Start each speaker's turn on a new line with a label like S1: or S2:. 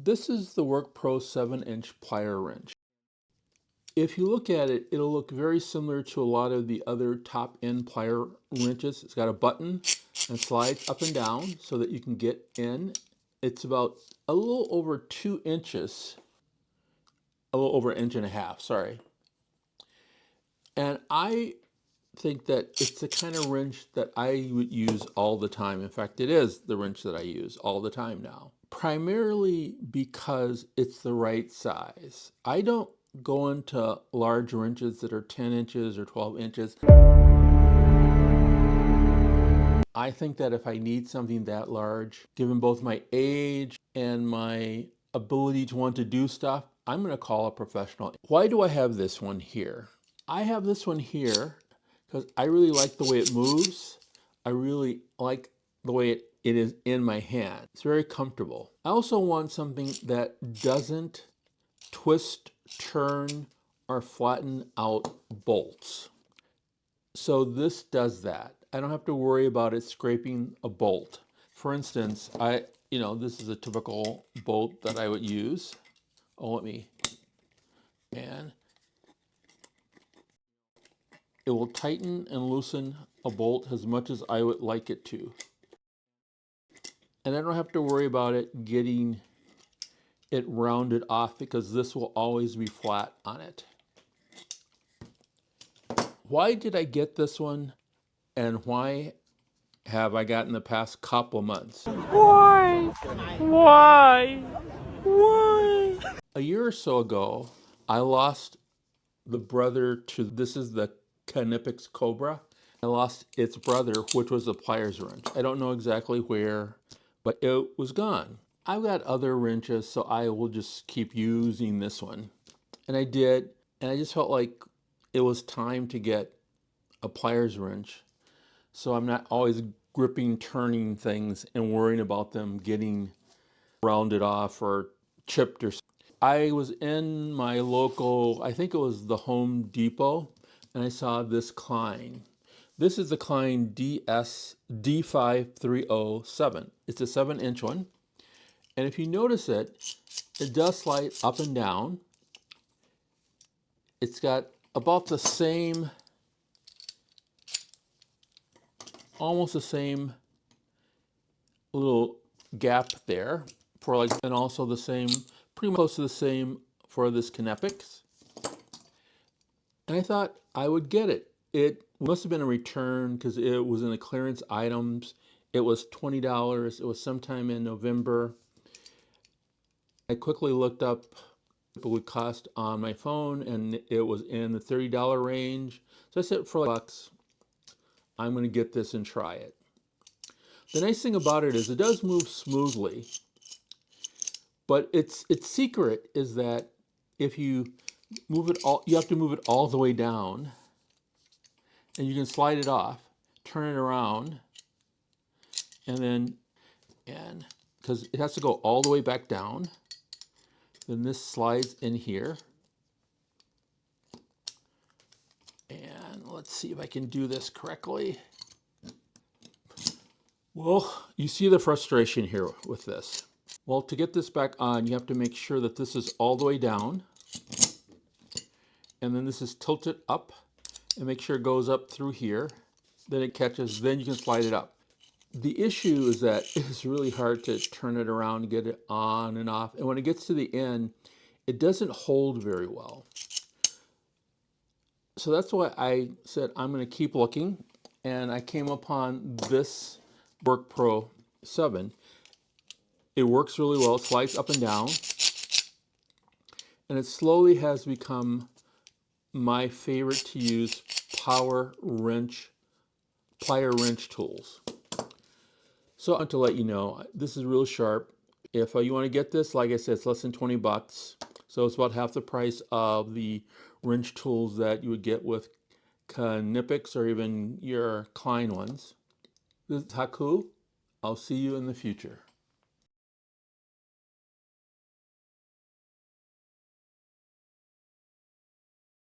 S1: This is the WorkPro 7-inch plier wrench. If you look at it, it'll look very similar to a lot of the other top-end plier wrenches. It's got a button and slides up and down so that you can get in. It's about a little over 2 inches, a little over 1.5 inches, sorry. And I think that it's the kind of wrench that I would use all the time. In fact, it is the wrench that I use all the time now. Primarily because it's the right size. I don't go into large wrenches that are 10 inches or 12 inches. I think that if I need something that large, given both my age and my ability to want to do stuff, I'm going to call a professional. Why do I have this one here? I have this one here because I really like the way it moves. I really like the way it is in my hand. It's very comfortable. I also want something that doesn't twist, turn, or flatten out bolts. So this does that. I don't have to worry about it scraping a bolt. For instance, this is a typical bolt that I would use. And it will tighten and loosen a bolt as much as I would like it to. And I don't have to worry about it getting it rounded off because this will always be flat on it. Why did I get this one and why have I gotten the past couple months?
S2: Why? Why? Why?
S1: A year or so ago, I lost the brother to, this is the Knipix Cobra. I lost its brother, which was the pliers wrench. I don't know exactly where, but it was gone. I've got other wrenches, so I will just keep using this one. And I did, and I just felt like it was time to get a pliers wrench. So I'm not always gripping, turning things and worrying about them getting rounded off or chipped or something. I was in my local, I think it was the Home Depot, and I saw this Klien. This is the Klien DS507. It's a 7-inch one. And if you notice it, it does slide up and down. It's got about the same, almost the same little gap there for like, and also the same, pretty close to the same for this Knipix. And I thought I would get it. It must have been a return because it was in the clearance items. It was $20. It was sometime in November. I quickly looked up what it would cost on my phone, and it was in the $30 range. So I said, for bucks, I'm going to get this and try it. The nice thing about it is it does move smoothly, but its secret is that if you move it all, you have to move it all the way down, and you can slide it off, turn it around, and because it has to go all the way back down, then this slides in here. And let's see if I can do this correctly. Well, you see the frustration here with this. Well, to get this back on, you have to make sure that this is all the way down. And then this is tilted up, and make sure it goes up through here. Then it catches, then you can slide it up. The issue is that it's really hard to turn it around and get it on and off. And when it gets to the end, it doesn't hold very well. So that's why I said I'm going to keep looking. And I came upon this WorkPro 7. It works really well. It slides up and down. And it slowly has become my favorite to use plier wrench tools. So I want to let you know, this is real sharp. If you want to get this, like I said, it's less than 20 bucks. So it's about half the price of the wrench tools that you would get with Knipix or even your Klien ones. This is Haku. I'll see you in the future.